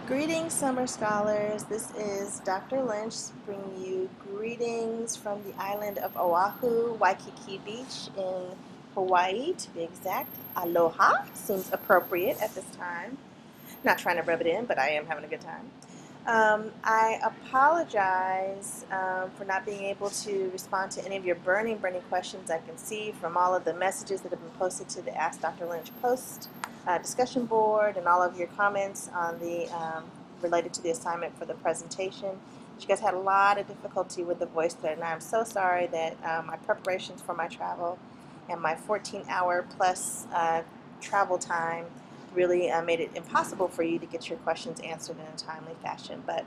Greetings, summer scholars. This is Dr. Lynch bringing you greetings from the island of Oahu, Waikiki Beach in Hawaii, to be exact. Aloha seems appropriate at this time. Not trying to rub it in, but I am having a good time. I apologize for not being able to respond to any of your burning questions. I can see from all of the messages that have been posted to the Ask Dr. Lynch post discussion board and all of your comments on the related to the assignment for the presentation. You guys had a lot of difficulty with the VoiceThread, and I'm so sorry that my preparations for my travel and my 14-hour plus travel time really made it impossible for you to get your questions answered in a timely fashion. But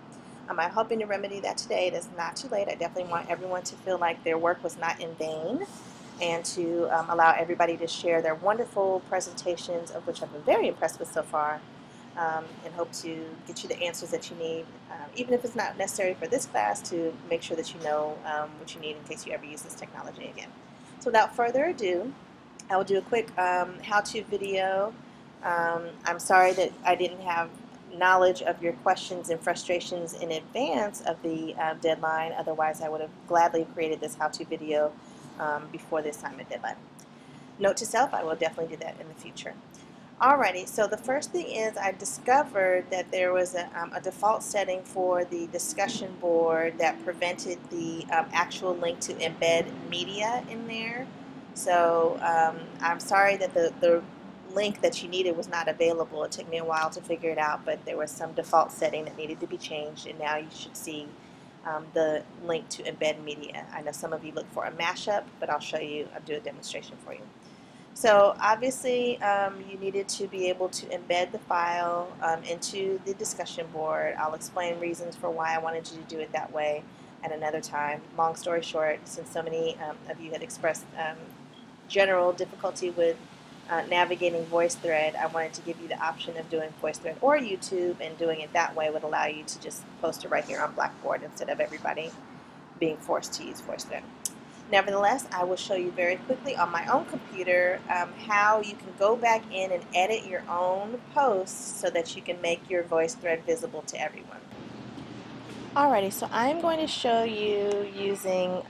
I'm hoping to remedy that today. It is not too late. I definitely want everyone to feel like their work was not in vain, and to allow everybody to share their wonderful presentations, of which I've been very impressed with so far, and hope to get you the answers that you need, even if it's not necessary for this class, to make sure that you know what you need in case you ever use this technology again. So without further ado, I will do a quick how-to video. I'm sorry that I didn't have knowledge of your questions and frustrations in advance of the deadline. Otherwise, I would have gladly created this how-to video before the assignment deadline. Note to self, I will definitely do that in the future. Alrighty, so the first thing is I discovered that there was a default setting for the discussion board that prevented the actual link to embed media in there. So I'm sorry that the link that you needed was not available. It took me a while to figure it out, but there was some default setting that needed to be changed, and now you should see the link to embed media. I know some of you look for a mashup, but I'll show you, I'll do a demonstration for you. So obviously you needed to be able to embed the file into the discussion board. I'll explain reasons for why I wanted you to do it that way at another time. Long story short, since so many of you had expressed general difficulty with navigating VoiceThread, I wanted to give you the option of doing VoiceThread or YouTube, and doing it that way would allow you to just post it right here on Blackboard instead of everybody being forced to use VoiceThread. Nevertheless, I will show you very quickly on my own computer how you can go back in and edit your own posts so that you can make your VoiceThread visible to everyone. Alrighty, so I'm going to show you using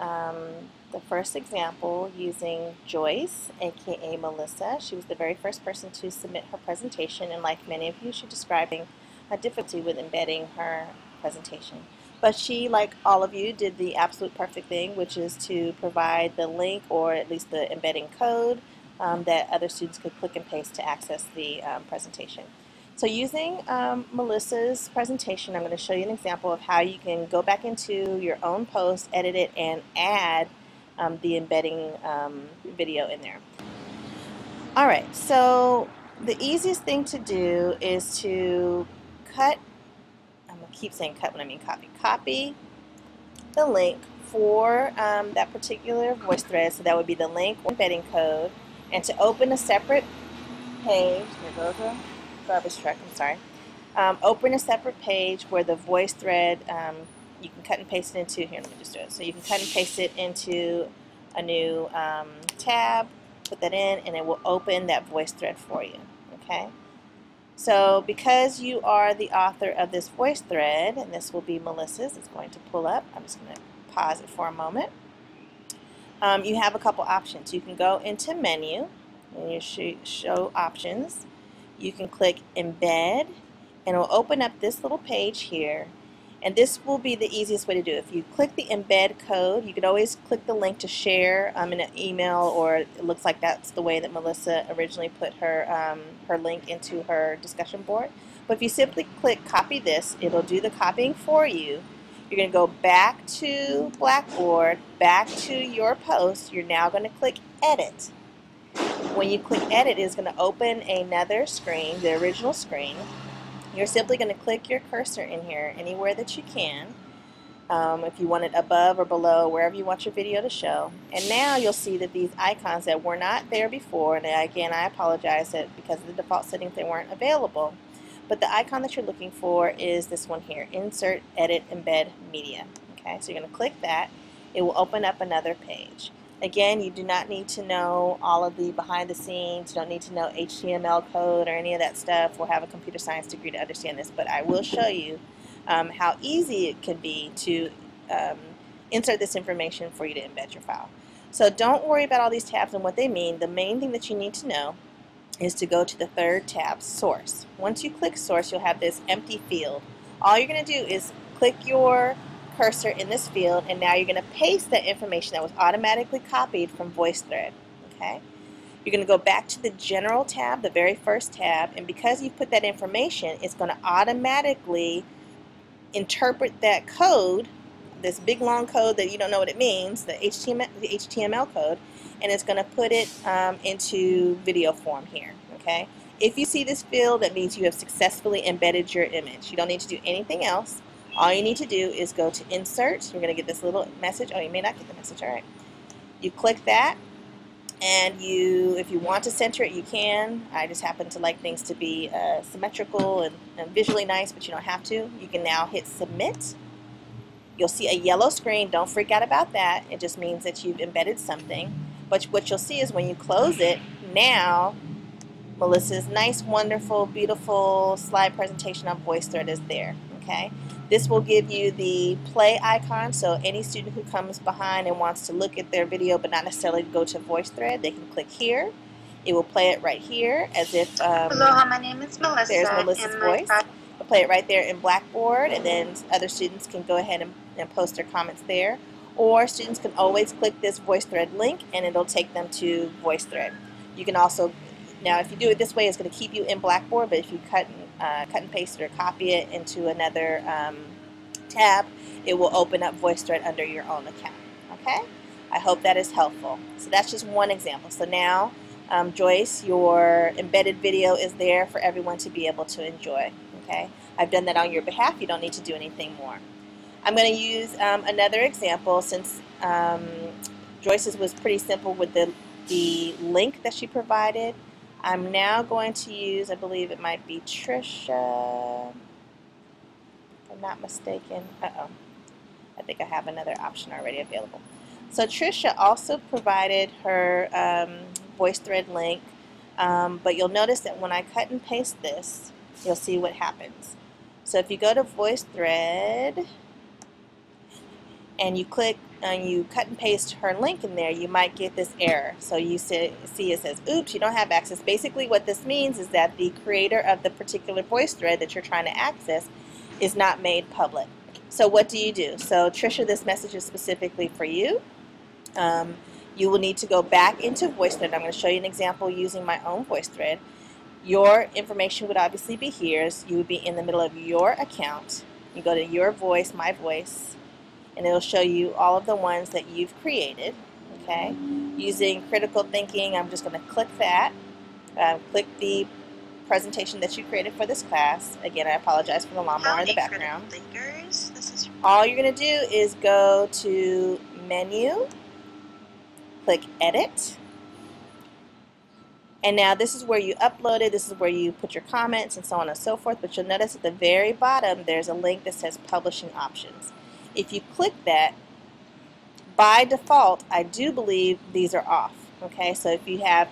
the first example using Joyce, aka Melissa. She was the very first person to submit her presentation, and like many of you, she's describing a difficulty with embedding her presentation. But she, like all of you, did the absolute perfect thing, which is to provide the link, or at least the embedding code, that other students could click and paste to access the presentation. So using Melissa's presentation, I'm going to show you an example of how you can go back into your own post, edit it, and add the embedding video in there. Alright, so the easiest thing to do is to cut, I'm going to keep saying cut when I mean copy. Copy the link for that particular VoiceThread, so that would be the link or embedding code, and to open a separate page, there goes a garbage truck, I'm sorry, open a separate page where the VoiceThread, you can cut and paste it into, here let me just do it, so you can cut and paste it into a new tab, put that in, and it will open that VoiceThread for you, okay? So because you are the author of this VoiceThread, and this will be Melissa's, it's going to pull up. I'm just going to pause it for a moment. You have a couple options. You can go into menu, and you show options. You can click embed, and it will open up this little page here. And this will be the easiest way to do it. If you click the embed code, you could always click the link to share in an email, or it looks like that's the way that Melissa originally put her, her link into her discussion board. But if you simply click copy this, it'll do the copying for you. You're going to go back to Blackboard, back to your post. You're now going to click edit. When you click edit, it's going to open another screen, the original screen. You're simply going to click your cursor in here anywhere that you can, if you want it above or below, wherever you want your video to show. And now you'll see that these icons that were not there before, and again I apologize that because of the default settings they weren't available, but the icon that you're looking for is this one here, Insert, Edit, Embed Media. Okay, so you're going to click that. It will open up another page. Again, you do not need to know all of the behind the scenes. You don't need to know HTML code or any of that stuff or have a computer science degree to understand this, but I will show you how easy it can be to insert this information for you to embed your file. So don't worry about all these tabs and what they mean. The main thing that you need to know is to go to the third tab, Source. Once you click Source, you'll have this empty field. All you're going to do is click your cursor in this field, and now you're going to paste that information that was automatically copied from VoiceThread. Okay? You're going to go back to the General tab, the very first tab, and because you've put that information, it's going to automatically interpret that code, this big long code that you don't know what it means, the HTML code, and it's going to put it into video form here. Okay? If you see this field, that means you have successfully embedded your image. You don't need to do anything else. All you need to do is go to Insert. You're going to get this little message. Oh, you may not get the message. All right. You click that, and if you want to center it, you can. I just happen to like things to be symmetrical and visually nice, but you don't have to. You can now hit Submit. You'll see a yellow screen. Don't freak out about that. It just means that you've embedded something. But what you'll see is when you close it, now Melissa's nice, wonderful, beautiful slide presentation on VoiceThread is there. Okay? This will give you the play icon, so any student who comes behind and wants to look at their video but not necessarily go to VoiceThread, they can click here. It will play it right here as if Aloha, my name is Melissa. there's Melissa's voice. It'll play it right there in Blackboard, and then other students can go ahead and post their comments there. Or students can always click this VoiceThread link, and it'll take them to VoiceThread. You can also, now if you do it this way, it's going to keep you in Blackboard, but if you cut and paste it or copy it into another tab, it will open up VoiceThread under your own account. Okay? I hope that is helpful. So that's just one example. So now, Joyce, your embedded video is there for everyone to be able to enjoy. Okay? I've done that on your behalf. You don't need to do anything more. I'm going to use another example since Joyce's was pretty simple with the link that she provided. I'm now going to use, I believe it might be Trisha, if I'm not mistaken. I think I have another option already available. So Trisha also provided her VoiceThread link, but you'll notice that when I cut and paste this, you'll see what happens. So if you go to VoiceThread and you click and you cut and paste her link in there, you might get this error. So you see it says, oops, you don't have access. Basically what this means is that the creator of the particular VoiceThread that you're trying to access is not made public. So what do you do? So Trisha, this message is specifically for you. You will need to go back into VoiceThread. I'm going to show you an example using my own VoiceThread. Your information would obviously be here. So you would be in the middle of your account. You go to your voice, my voice, and it'll show you all of the ones that you've created. Okay? Using critical thinking, I'm just going to click that. Click the presentation that you created for this class. Again, I apologize for the lawnmower in the background. All you're going to do is go to Menu, click Edit, and now this is where you upload it, this is where you put your comments and so on and so forth, but you'll notice at the very bottom there's a link that says Publishing Options. If you click that, by default, I do believe these are off. Okay, so if you have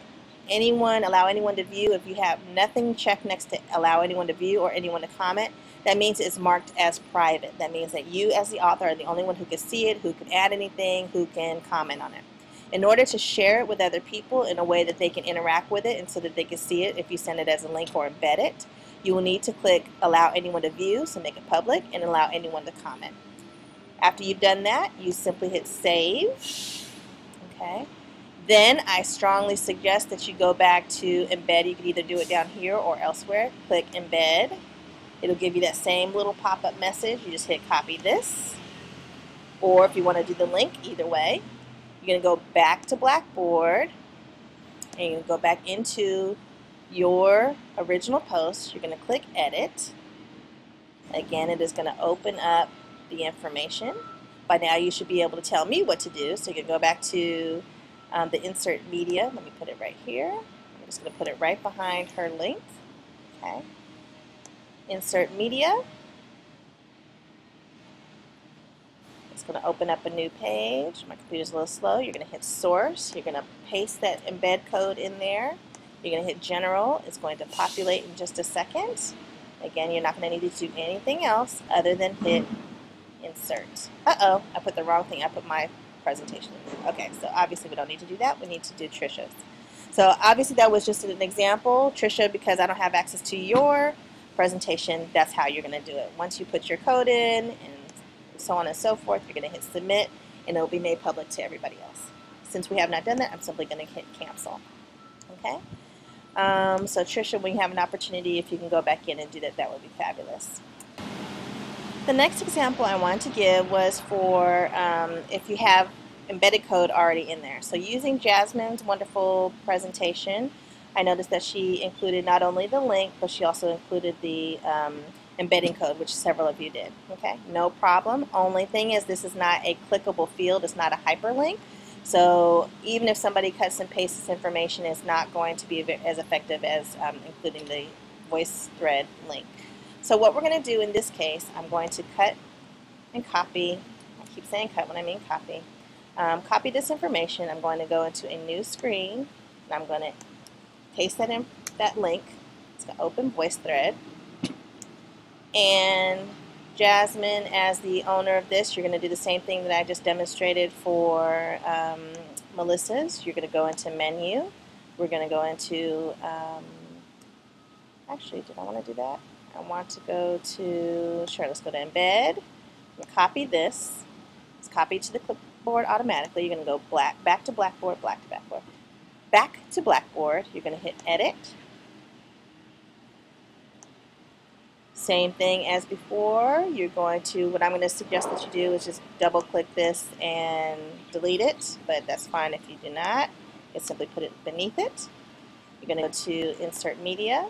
anyone, allow anyone to view, if you have nothing checked next to allow anyone to view or anyone to comment, that means it's marked as private. That means that you as the author are the only one who can see it, who can add anything, who can comment on it. In order to share it with other people in a way that they can interact with it and so that they can see it if you send it as a link or embed it, you will need to click allow anyone to view, so make it public, and allow anyone to comment. After you've done that, you simply hit save. Okay. Then I strongly suggest that you go back to embed. You can either do it down here or elsewhere. Click embed. It'll give you that same little pop-up message. You just hit copy this. Or if you want to do the link, either way, you're going to go back to Blackboard and you're going to go back into your original post. You're going to click edit. Again, it is going to open up the information. By now you should be able to tell me what to do. So you can go back to the insert media. Let me put it right here. I'm just going to put it right behind her link. Okay. Insert media. It's going to open up a new page. My computer's a little slow. You're going to hit source. You're going to paste that embed code in there. You're going to hit general. It's going to populate in just a second. Again, you're not going to need to do anything else other than hit insert. Uh-oh, I put the wrong thing. I put my presentation in there. Okay, so obviously we don't need to do that. We need to do Trisha's. So obviously that was just an example. Trisha, because I don't have access to your presentation, that's how you're going to do it. Once you put your code in and so on and so forth, you're going to hit submit and it will be made public to everybody else. Since we have not done that, I'm simply going to hit cancel. Okay? So Trisha, when you have an opportunity, if you can go back in and do that, that would be fabulous. The next example I wanted to give was for if you have embedded code already in there. So using Jasmine's wonderful presentation, I noticed that she included not only the link, but she also included the embedding code, which several of you did. Okay, no problem. Only thing is this is not a clickable field. It's not a hyperlink. So even if somebody cuts and pastes this information, it's not going to be as effective as including the VoiceThread link. So what we're going to do in this case, I'm going to cut and copy. I keep saying cut when I mean copy. Copy this information. I'm going to go into a new screen, and I'm going to paste that in that link. It's going to open VoiceThread. And Jasmine, as the owner of this, you're going to do the same thing that I just demonstrated for Melissa's. You're going to go into menu. We're going to go into, actually, did I want to do that? I want to go to, sure, let's go to embed. Copy this. It's copied to the clipboard automatically. You're going to go back to Blackboard, back to Blackboard. You're going to hit edit. Same thing as before. You're going to, what I'm going to suggest that you do is just double click this and delete it, but that's fine if you do not. You simply put it beneath it. You're going to go to insert media.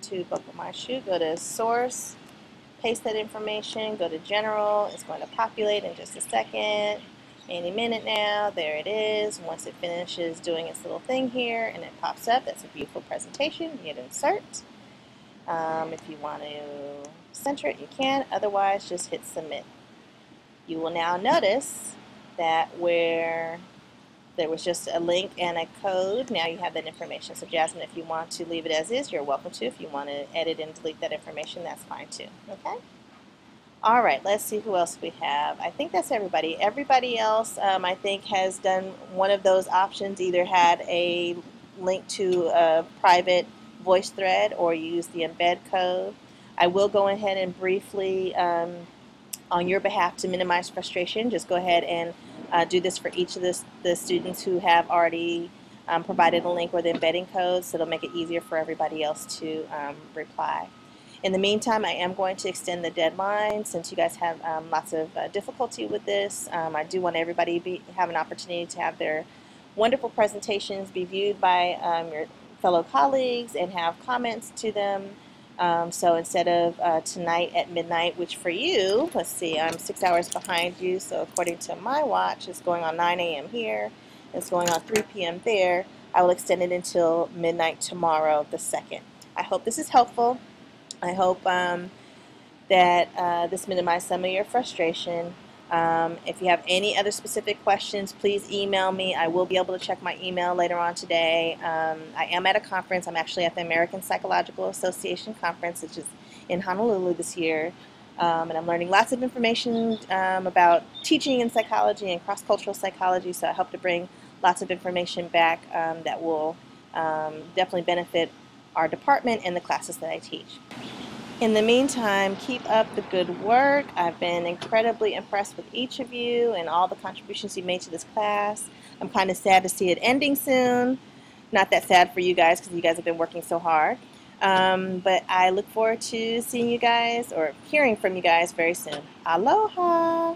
To buckle my shoe, go to source, paste that information, go to general. It's going to populate in just a second, any minute now. There it is. Once it finishes doing its little thing here and it pops up, that's a beautiful presentation. You hit insert. If you want to center it, you can. Otherwise, just hit submit. You will now notice that where there was just a link and a code, now you have that information. So Jasmine, if you want to leave it as is, you're welcome to. If you want to edit and delete that information, that's fine too. Okay? All right, let's see who else we have. I think that's everybody. Everybody else, I think, has done one of those options, either had a link to a private VoiceThread or used the embed code. I will go ahead and briefly, on your behalf, to minimize frustration, just go ahead and do this for each of the students who have already provided a link or the embedding code, so it'll make it easier for everybody else to reply. In the meantime, I am going to extend the deadline since you guys have lots of difficulty with this. I do want everybody to have an opportunity to have their wonderful presentations be viewed by your fellow colleagues and have comments to them. So instead of tonight at midnight, which for you, let's see, I'm 6 hours behind you, so according to my watch, it's going on 9 a.m. here, it's going on 3 p.m. there. I will extend it until midnight tomorrow, the 2nd. I hope this is helpful. I hope that this minimized some of your frustration. If you have any other specific questions, please email me. I will be able to check my email later on today. I am at a conference. I'm actually at the American Psychological Association conference, which is in Honolulu this year. And I'm learning lots of information about teaching in psychology and cross-cultural psychology, so I hope to bring lots of information back that will definitely benefit our department and the classes that I teach. In the meantime, keep up the good work. I've been incredibly impressed with each of you and all the contributions you made to this class. I'm kind of sad to see it ending soon. Not that sad for you guys because you guys have been working so hard. But I look forward to seeing you guys or hearing from you guys very soon. Aloha!